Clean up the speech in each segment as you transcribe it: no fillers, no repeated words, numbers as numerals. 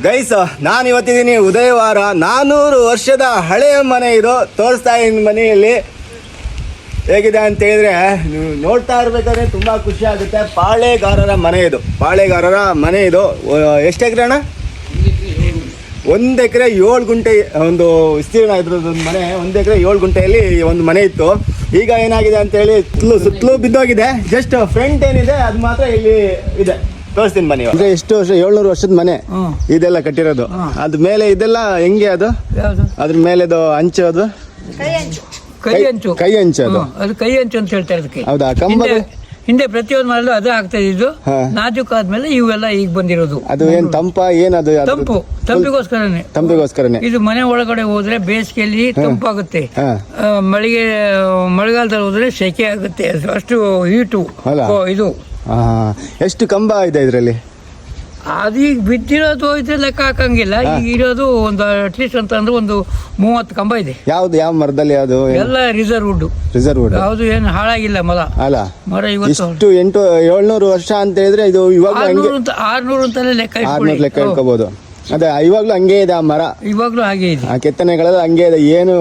Guys, ನಾನು ಇವತ್ತಿದ್ದೀನಿ ಉದಯವಾರ. 400 ವರ್ಷದ ಹಳೆಯ ಮನೆ ಇದು. ತೋರಿಸ್ತಾ ಇದ್ದೀನಿ ಮನೆಯಲ್ಲಿ ಹೇಗಿದೆ ಅಂತ ಹೇಳಿದ್ರೆ ನೀವು ನೋಡ್ತಾ ಇರ್ಬೇಕಾದ್ರೆ ತುಂಬ ಖುಷಿ ಆಗುತ್ತೆ. ಪಾಳೆಗಾರರ ಮನೆ ಇದು. ಎಷ್ಟು ಎಕರೆ ಅಣ್ಣ? 1 ಎಕರೆ 7 ಗುಂಟೆ ಒಂದು ವಿಸ್ತೀರ್ಣ ಇದ್ರದ್ದೊಂದು ಮನೆ. 1 ಎಕರೆ 7 ಗುಂಟೆಯಲ್ಲಿ ಒಂದು ಮನೆ ಇತ್ತು. ಈಗ ಏನಾಗಿದೆ ಅಂತೇಳಿ ಸುತ್ತಲೂ ಬಿದ್ದೋಗಿದೆ. ಜಸ್ಟ್ ಫ್ರಂಟ್ ಏನಿದೆ ಅದು ಮಾತ್ರ ಇಲ್ಲಿ ಇದೆ. ತೋರಿಸ್ತೀನಿ ಬನ್ನಿ. ಅಂದ್ರೆ ಎಷ್ಟು ವರ್ಷ? 700 ವರ್ಷದ ಮನೆ ಇದೆಲ್ಲ ಕಟ್ಟಿರೋದು. ಅದ್ ಮೇಲೆ ಇದೆಲ್ಲ ಹೆಂಗೆ ಅದು? ಅದ್ರ ಮೇಲೆ ಅಂಚು, ಅದು ಕೈ ಅಂಚು ಅದು ಕೈ ಅಂಚು ಅಂತ ಹೇಳ್ತಾರೆ ಅದಕ್ಕೆ. ಹೌದಾ? ಕಂಬ ಹಿಂದೆ ಪ್ರತಿಯೊಂದು ಮರಲ್ಲೂ ಅದು ಆಗ್ತಾ ಇದ್ದು. ನಾಜೂಕ್ ಆದ್ಮೇಲೆ ಇವೆಲ್ಲ ಈಗ ಬಂದಿರೋದು. ಅದು ಏನ್ ತಂಪ? ಏನದು? ತಂಪಿಗೋಸ್ಕರನೇ. ಇದು ಮನೆ ಒಳಗಡೆ ಹೋದ್ರೆ ಬೇಸಿಗೆಯಲ್ಲಿ ತಂಪಾಗುತ್ತೆ, ಮಳೆಗಾಲದಲ್ಲಿ ಹೋದ್ರೆ ಸೆಕೆ ಆಗುತ್ತೆ. ಅಷ್ಟು ಹೀಟು ಇದು. ಎಷ್ಟು ಕಂಬ ಇದೆ ಇದರಲ್ಲಿ? ಅದೀಗ ಬಿದ್ದಿರೋದು ಇದ್ರೆ ಲೆಕ್ಕ ಹಾಕಂಗಿಲ್ಲ. ಈಗ ಇರೋದು ಒಂದು ಅಟ್ಲೀಸ್ಟ್ ಅಂತ ಅಂದ್ರೆ ಒಂದು 30 ಕಂಬ ಇದೆ. ಯಾವ್ದು? ಯಾವ ಮರದಲ್ಲಿ? ಯಾವ್ದು? ಎಲ್ಲ ರಿಸರ್ವ್ ವುಡ್. ಯಾವ್ದು ಏನು ಹಾಳಾಗಿಲ್ಲ ಮರ ಇವತ್ತು. 700 ವರ್ಷ ಅಂತ ಹೇಳಿದ್ರೆ ಇದು ಇವಾಗ 600 ಅಂತಾನೆ ಲೆಕ್ಕ ಇಟ್ಕೋಬಹುದು. ಅದೇ ಇವಾಗ್ಲೂ ಹಂಗೆ ಇದೆ ಆ ಮರ. ಇವಾಗ್ಲೂ ಹಾಗೆ ಇದೆ. ಆ ಕೆತ್ತನೆಗಳೆಲ್ಲ ಹಂಗೆ ಇದೆ, ಏನು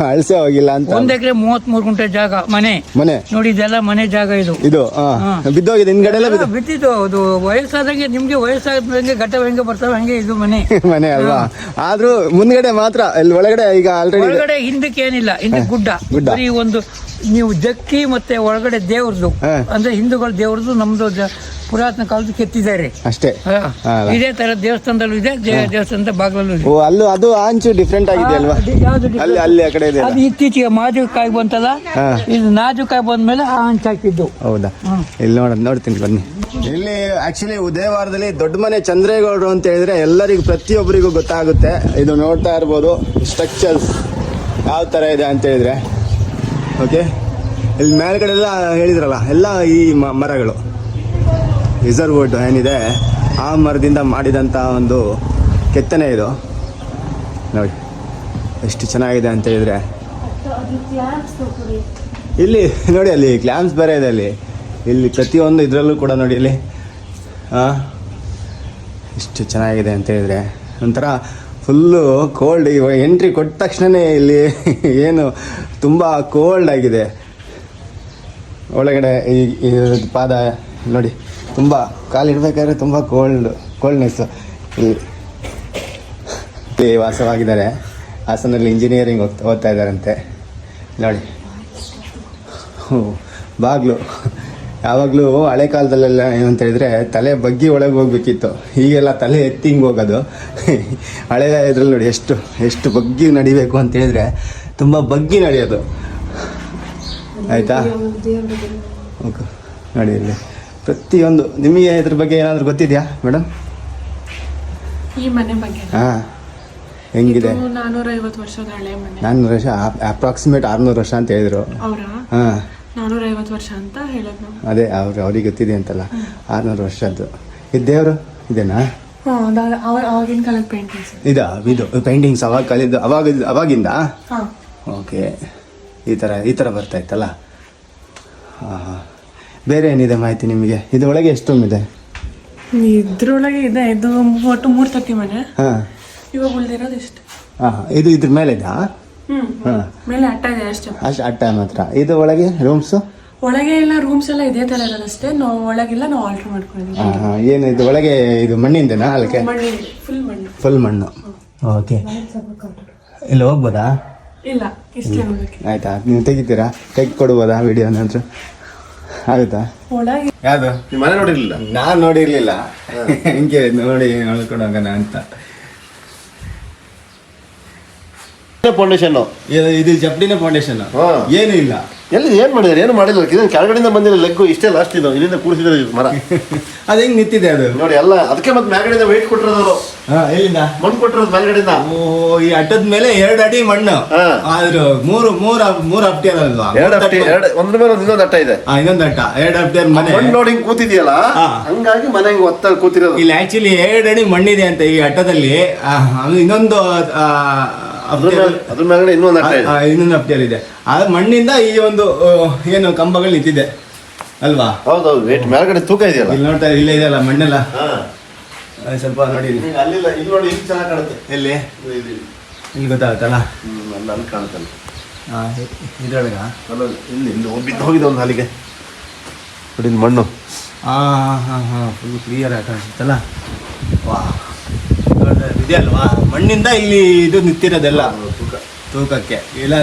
ಅಳಸೆ ಹೋಗಿಲ್ಲ ಅಂತ. 1 ಎಕರೆ 33 ಗುಂಟೆ ಜಾಗ ಮನೆ ನೋಡಿ. ಇದೆಲ್ಲ ಮನೆ ಜಾಗ ಇದು ಬಿದ್ದೋಗಿದೆ. ಹಿಂದ್ಗಡೆ ಎಲ್ಲ ಬಿದ್ದಿದ್ದು. ಅದು ವಯಸ್ಸಾದಂಗೆ ನಿಮ್ಗೆ ವಯಸ್ಸಾದಂಗೆ ಘಟ್ಟ ಹೆಂಗೆ ಬರ್ತಾವೆ ಹಂಗೆ ಇದು ಮನೆ ಅಲ್ವಾ? ಆದ್ರೂ ಮುಂದ್ಗಡೆ ಮಾತ್ರ ಇಲ್ಲಿ ಒಳಗಡೆ ಈಗ ಆಲ್ರೆಡಿ ಒಳಗಡೆ ಹಿಂದಕ್ಕೆ ಏನಿಲ್ಲ. ಹಿಂದೆ ಗುಡ್ಡ. ಬರೀ ಒಂದು ನೀವು ಜಕ್ಕಿ ಮತ್ತೆ ಒಳಗಡೆ ದೇವ್ರದ್ದು ಅಂದ್ರೆ ಹಿಂದೂಗಳ ದೇವ್ರದ್ದು ನಮ್ದು ಪುರಾತನ ಕಾಲದ ಕೆತ್ತಿದ್ದಾರೆ ಅಷ್ಟೇ. ಇದೇ ತರ ದೇವಸ್ಥಾನದಲ್ಲೂ ಇದೆ, ದೇವಸ್ಥಾನದ ಬಾಗ್ಲಲ್ಲೂ ಇದೆ. ಅಲ್ಲೂ ಅದು ಅಂಚು ಡಿಫ್ರೆಂಟ್ ಆಗಿದೆ ಅಲ್ವಾ? ಅಲ್ಲಿ ಆ ಕಡೆ ಇದೆ. ಅದು ಇತ್ತೀಚೆಗೆ ನಾಜೂಕಾಯಿ ಬಂತಲ್ಲ, ಇದು ನಾಜೂಕಾಯಿ ಬಂದ್ಮೇಲೆ ಆ ಅಂಚು ಹಾಕಿದ್ದು. ಹೌದಾ? ಇಲ್ಲಿ ನೋಡ್ತೀನಿ ಬನ್ನಿ. ಇಲ್ಲಿ ಆಕ್ಚುಲಿ ಉದಯವಾರದಲ್ಲಿ ದೊಡ್ಡ ಮನೆ ಚಂದ್ರೇಗೌಡರು ಅಂತ ಹೇಳಿದ್ರೆ ಎಲ್ಲರಿಗೂ ಪ್ರತಿಯೊಬ್ಬರಿಗೂ ಗೊತ್ತಾಗುತ್ತೆ. ಇದು ನೋಡ್ತಾ ಇರ್ಬೋದು ಸ್ಟ್ರಕ್ಚರ್ಸ್ ಯಾವ ತರ ಇದೆ ಅಂತ ಹೇಳಿದ್ರೆ. ಓಕೆ, ಇಲ್ಲಿ ಮೇಲ್ಗಡೆ ಎಲ್ಲ ಹೇಳಿದ್ರಲ್ಲ, ಎಲ್ಲ ಈ ಮರಗಳು ರಿಸರ್ವ್ ವುಡ್ ಏನಿದೆ ಆ ಮರದಿಂದ ಮಾಡಿದಂಥ ಒಂದು ಕೆತ್ತನೆ ಇದು. ನೋಡಿ ಎಷ್ಟು ಚೆನ್ನಾಗಿದೆ ಅಂತ ಹೇಳಿದ್ರೆ. ಇಲ್ಲಿ ನೋಡಿ, ಅಲ್ಲಿ ಕ್ಲ್ಯಾಂಪ್ಸ್ ಬೇರೆ ಇದೆ. ಇಲ್ಲಿ ಪ್ರತಿಯೊಂದು ಇದರಲ್ಲೂ ಕೂಡ ನೋಡಿ, ಇಲ್ಲಿ ಎಷ್ಟು ಚೆನ್ನಾಗಿದೆ ಅಂತ ಹೇಳಿದ್ರೆ. ಒಂಥರ ಫುಲ್ಲು ಕೋಲ್ಡ್. ಇವಾಗ ಎಂಟ್ರಿ ಕೊಟ್ಟ ತಕ್ಷಣವೇ ಇಲ್ಲಿ ಏನು ತುಂಬ ಕೋಲ್ಡ್ ಆಗಿದೆ. ಒಳಗಡೆ ಈ ಪಾದ ನೋಡಿ, ತುಂಬ ಕಾಲಿಡ್ಬೇಕಾದ್ರೆ ತುಂಬ ಕೋಲ್ಡ್ನೆಸ್ಸು. ಇಲ್ಲಿ ವಾಸವಾಗಿದ್ದಾರೆ. ಹಾಸನಲ್ಲಿ ಇಂಜಿನಿಯರಿಂಗ್ ಓದ್ತಾ ಇದ್ದಾರಂತೆ ನೋಡಿ. ಬಾಗಿಲು ಯಾವಾಗಲೂ ಹಳೆ ಕಾಲದಲ್ಲೆಲ್ಲ ಏನಂತ ಹೇಳಿದ್ರೆ ತಲೆ ಬಗ್ಗಿ ಒಳಗೆ ಹೋಗ್ಬೇಕಿತ್ತು. ಈಗೆಲ್ಲ ತಲೆ ಎತ್ತಿ ಹಿಂಗೆ ಹೋಗೋದು. ಹಳೆ ಇದ್ರಲ್ಲಿ ನೋಡಿ ಎಷ್ಟು ಬಗ್ಗಿ ನಡಿಬೇಕು ಅಂತ ಹೇಳಿದ್ರೆ ತುಂಬ ಬಗ್ಗಿ ನಡೆಯೋದು. ಆಯಿತಾ? ಓಕೆ ನೋಡಿ, ಇಲ್ಲಿ ಪ್ರತಿಯೊಂದು. ನಿಮಗೆ ಇದ್ರ ಬಗ್ಗೆ ಏನಾದರೂ ಗೊತ್ತಿದೆಯಾ ಮೇಡಮ್? ಈ ಮನೆ ಬಗ್ಗೆ ಹೆಂಗಿದೆ? 450 ವರ್ಷದ ಹಳೆ ಮನೆ. 400 ವರ್ಷ, ಅಪ್ರಾಕ್ಸಿಮೇಟ್ 600 ವರ್ಷ ಅಂತ ಹೇಳಿದ್ರು. ಹಾಂ, 450 ವರ್ಷ ಅಂತ ಹೇಳೋದು. ಅದೇ ಅವ್ರಿಗೆ ಗೊತ್ತಿದೆ ಅಂತಲ್ಲ. 600 ವರ್ಷದ್ದು. ಇದು ದೇವರು ಇದೇನಾ? ಅವಾಗಿನ ಕಾಲದ ಪೇಂಟಿಂಗ್ಸ್. ಇದು ಪೇಂಟಿಂಗ್ಸ್ ಅವಾಗ ಕಾಲದ ಅವಾಗಿಂದ. ಓಕೆ, ಈ ಥರ ಬರ್ತಾ ಇತ್ತಲ್ಲ. ಹಾಂ. ಬೇರೆ ಏನಿದೆ ಮಾಹಿತಿ ನಿಮಗೆ? ಇದರೊಳಗೆ ಎಷ್ಟು ರೂಮ್ ಇದೆ? ಇದ್ರೊಳಗೆ ಇದೆ. ಇದು ಒಟ್ಟು 3 ತತ್ತಿ ಮನೆ. ಇವಾಗ ಉಳಿದಿರೋದು ಎಷ್ಟು? ಇದು ಇದ್ರ ಮೇಲೆ ಇದಾ? ಮೇಲೆ ಅಟ್ಟ ಇದೆ ಅಷ್ಟೇ. ಅಷ್ಟು ಅಟ್ಟ ಮಾತ್ರ. ಇದು ಒಳಗೆ ರೂಮ್ಸ್? ಒಳಗೆ ಎಲ್ಲ ರೂಮ್ಸ್ ಎಲ್ಲ ಇದೇ ತರ ಇರೋದಷ್ಟೇ. ನಾವು ಒಳಗೆಲ್ಲ ನಾವು ಆಲ್ಟರ್ ಮಾಡ್ಕೊಂಡಿದ್ದೀವಿ. ಏನು ಇದು ಒಳಗೆ ಇದು ಮಣ್ಣಿಂದನಾ? ಅಲ್ಲಕ್ಕೆ ಫುಲ್ ಮಣ್ಣು. ಓಕೆ, ಇಲ್ಲಿ ಹೋಗ್ಬೋದಾ? ಇಲ್ಲ, ಇಷ್ಟೇ ನೋಡಕ್ಕೆ. ಆಯ್ತಾ? ನೀವು ತೆಗಿತೀರಾ? ತೆಗಿ ಕೊಡ್ಬೋದಾ ವಿಡಿಯೋ ಏನಾದ್ರು? ಆಗುತ್ತಾ? ಯಾವುದು? ಮನೆ ನೋಡಿರ್ಲಿಲ್ಲ? ನಾನು ನೋಡಿರ್ಲಿಲ್ಲ. ಹಿಂಗೆ ನೋಡಿ ನೋಡ್ಕೊಂಡು ಹೋಗೋಣ ಅಂತ. ಫೌಂಡೇಶನ್ ಇದು ಜಪ್ಡಿನ ಫೌಂಡೇಶನ್. ಏನು ಇಲ್ಲ. ಎಲ್ಲಿ ಏನ್ ಮಾಡಿದಾರೆ? ಏನು ಮಾಡಿಲ್ಲ. ಇದನ್ನ ಕೆಳಗಡೆಯಿಂದ ಬಂದಿಲ್ಲ. ಲೆಗ್ಗು ಇಷ್ಟೇ ಲಾಸ್ಟ್ ಇದು. ಇಲ್ಲಿಂದ ಕೂಡಿಸಿದ್ರೆ ಮರ ಅದು ಹೆಂಗ್ ನಿಂತಿದೆ ಅದು ನೋಡಿ. ಎಲ್ಲ ಅದಕ್ಕೆ ಮತ್ತೆ ಮೇಲ್ಗಡೆಯಿಂದ ವೆಯ್ಟ್ ಕೊಟ್ಟಿರೋದು. ಎಲ್ಲಿಂದ ಮಣ್ಣು ಕೊಟ್ಟಿರೋದು ಮೇಲ್ಗಡೆಯಿಂದ. ಈ ಅಡ್ಡದ ಮೇಲೆ 2 ಅಡಿ ಮಣ್ಣು. ಆದ್ರೂ ಮೂರು ಅಪ್ಟಿಯರ್ ಅಲ್ವಾ? 2 ಅಪ್ಟಿಯರ್. ಒಂದ್ರ ಮೇಲೆ ಇನ್ನೊಂದು ಅಟ್ಟ ಇದೆ. ಇನ್ನೊಂದು ಅಟ್ಟ 2 ಅಪ್ಟಿಯರ್ ಮನೆ. ಮಣ್ಣು ನೋಡಿ ಹಿಂಗ್ ಕೂತಿದೆಯಲ್ಲ, ಹಂಗಾಗಿ ಮನೆ ಹಿಂಗ್ ಒತ್ತ ಕೂತಿರೋದು. ಇಲ್ಲಿ ಆಕ್ಚುಲಿ 2 ಅಡಿ ಮಣ್ಣಿದೆ ಅಂತ ಈ ಅಟ್ಟದಲ್ಲಿ. ಇನ್ನೊಂದು ಅದ್ರ ಮೇಲ್ಗಡೆ ಇನ್ನೊಂದು ಅಪ್ಟಿಯರ್ ಇದೆ. ಆ ಮಣ್ಣಿಂದ ಈ ಒಂದು ಏನು ಕಂಬಗಳು ನಿಂತಿದೆ ಅಲ್ವಾ? ಹೌದೌದು. ವೇಟ್ ಮೇಲ್ಗಡೆ ತೂಕ ಇದೆಯಲ್ಲ, ಇಲ್ಲಿ ನೋಡ್ತಾ ಇಲ್ಲೇ ಇದೆಯಲ್ಲ ಮಣ್ಣೆಲ್ಲ. ಸ್ವಲ್ಪ ನೋಡಿ ಇಲ್ಲಿ. ಅಲ್ಲಿಲ್ಲ ಇಲ್ಲಿ ನೋಡಿ ಇಲ್ಲಿ ಚೆನ್ನಾಗಿ ಕಾಣುತ್ತೆ. ಎಲ್ಲಿ ಇಲ್ಲಿ ಇಲ್ಲಿ ಗೊತ್ತಾಗುತ್ತಲ್ಲ. ಅಲ್ಲಿ ಕಾಣುತ್ತಲ್ಲ. ಹಾಂ ಇದ್ರೊಳಗ ಅಲ್ಲ ಇಲ್ಲಿ ಇಲ್ಲಿ ಬಿದ್ದು ಹೋಗಿದೆ ಒಂದು ಹಾಲಿಗೆ ನೋಡಿ ಇಲ್ಲಿ ಮಣ್ಣು. ಹಾಂ ಫುಲ್ ಕ್ಲಿಯರ್ ಆಗಿ ಕಾಣಿಸುತ್ತಲ್ಲ. ವಾ ಇದೆ ಅಲ್ವಾ, ಮಣ್ಣಿಂದ ಇಲ್ಲಿ ಇದು ನಿಂತಿರೋದೆಲ್ಲ ತೂಕಕ್ಕೆ ಇಲ್ಲ.